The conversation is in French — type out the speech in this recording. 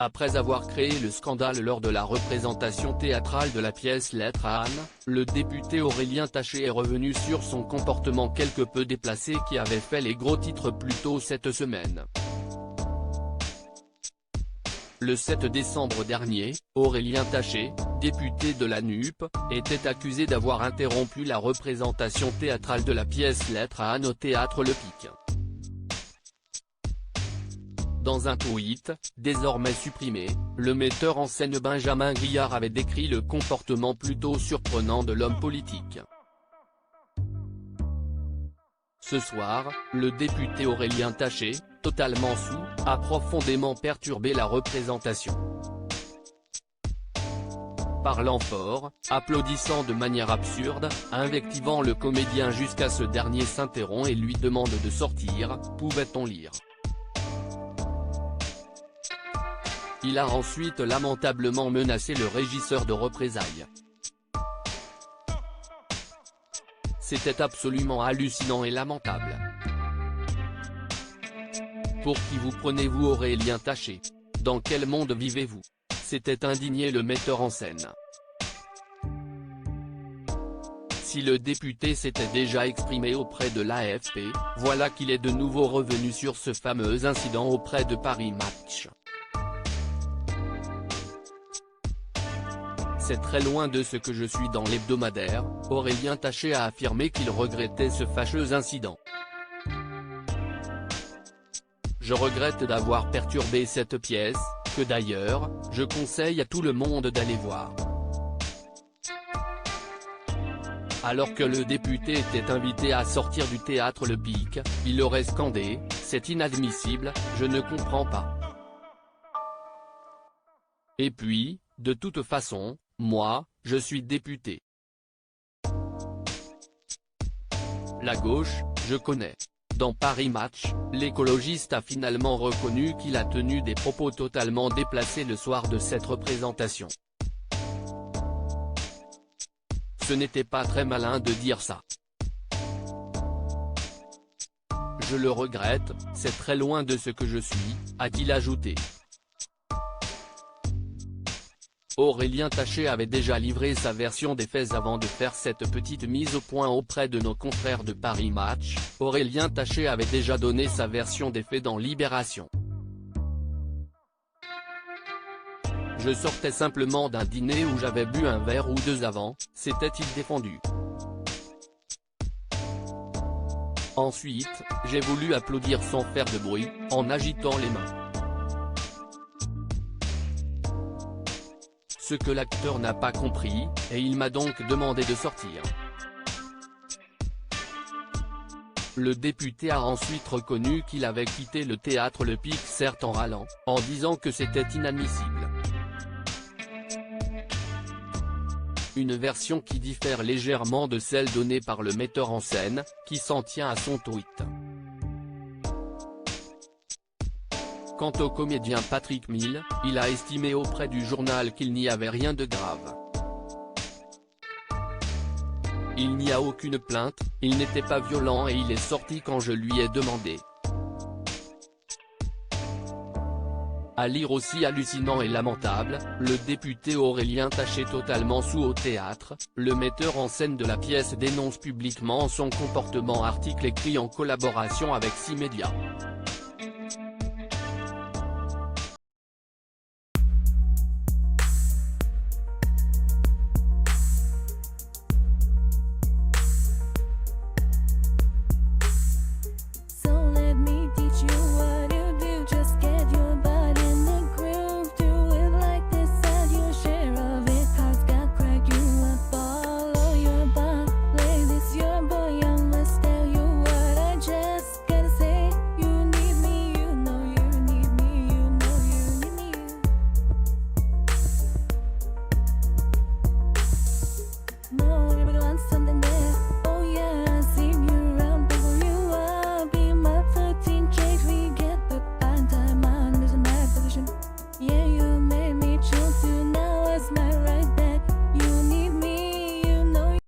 Après avoir créé le scandale lors de la représentation théâtrale de la pièce Lettre à Anne, le député Aurélien Taché est revenu sur son comportement quelque peu déplacé qui avait fait les gros titres plus tôt cette semaine. Le 7 décembre dernier, Aurélien Taché, député de la NUP, était accusé d'avoir interrompu la représentation théâtrale de la pièce Lettre à Anne au théâtre Le Pic. Dans un tweet, désormais supprimé, le metteur en scène Benjamin Guillard avait décrit le comportement plutôt surprenant de l'homme politique. Ce soir, le député Aurélien Taché, totalement saoul, a profondément perturbé la représentation. Parlant fort, applaudissant de manière absurde, invectivant le comédien jusqu'à ce dernier s'interrompt et lui demande de sortir, pouvait-on lire. Il a ensuite lamentablement menacé le régisseur de représailles. C'était absolument hallucinant et lamentable. Pour qui vous prenez-vous Aurélien Taché? Dans quel monde vivez-vous? S'était indigné le metteur en scène. Si le député s'était déjà exprimé auprès de l'AFP, voilà qu'il est de nouveau revenu sur ce fameux incident auprès de Paris Match. C'est très loin de ce que je suis dans l'hebdomadaire, Aurélien Taché a affirmé qu'il regrettait ce fâcheux incident. Je regrette d'avoir perturbé cette pièce, que d'ailleurs, je conseille à tout le monde d'aller voir. Alors que le député était invité à sortir du théâtre Le Pic, il aurait scandé « C'est inadmissible, je ne comprends pas ». Et puis, de toute façon, moi, je suis député. La gauche, je connais. Dans Paris Match, l'écologiste a finalement reconnu qu'il a tenu des propos totalement déplacés le soir de cette représentation. Ce n'était pas très malin de dire ça. Je le regrette, c'est très loin de ce que je suis, a-t-il ajouté. Aurélien Taché avait déjà livré sa version des faits avant de faire cette petite mise au point auprès de nos confrères de Paris Match. Aurélien Taché avait déjà donné sa version des faits dans Libération. Je sortais simplement d'un dîner où j'avais bu un verre ou deux avant, s'était-il défendu. Ensuite, j'ai voulu applaudir sans faire de bruit, en agitant les mains. Ce que l'acteur n'a pas compris, et il m'a donc demandé de sortir. Le député a ensuite reconnu qu'il avait quitté le théâtre Le Pic certes en râlant, en disant que c'était inadmissible. Une version qui diffère légèrement de celle donnée par le metteur en scène, qui s'en tient à son tweet. Quant au comédien Patrick Mille, il a estimé auprès du journal qu'il n'y avait rien de grave. Il n'y a aucune plainte, il n'était pas violent et il est sorti quand je lui ai demandé. À lire aussi hallucinant et lamentable, le député Aurélien Taché totalement saoul au théâtre, le metteur en scène de la pièce dénonce publiquement son comportement article écrit en collaboration avec 6 médias.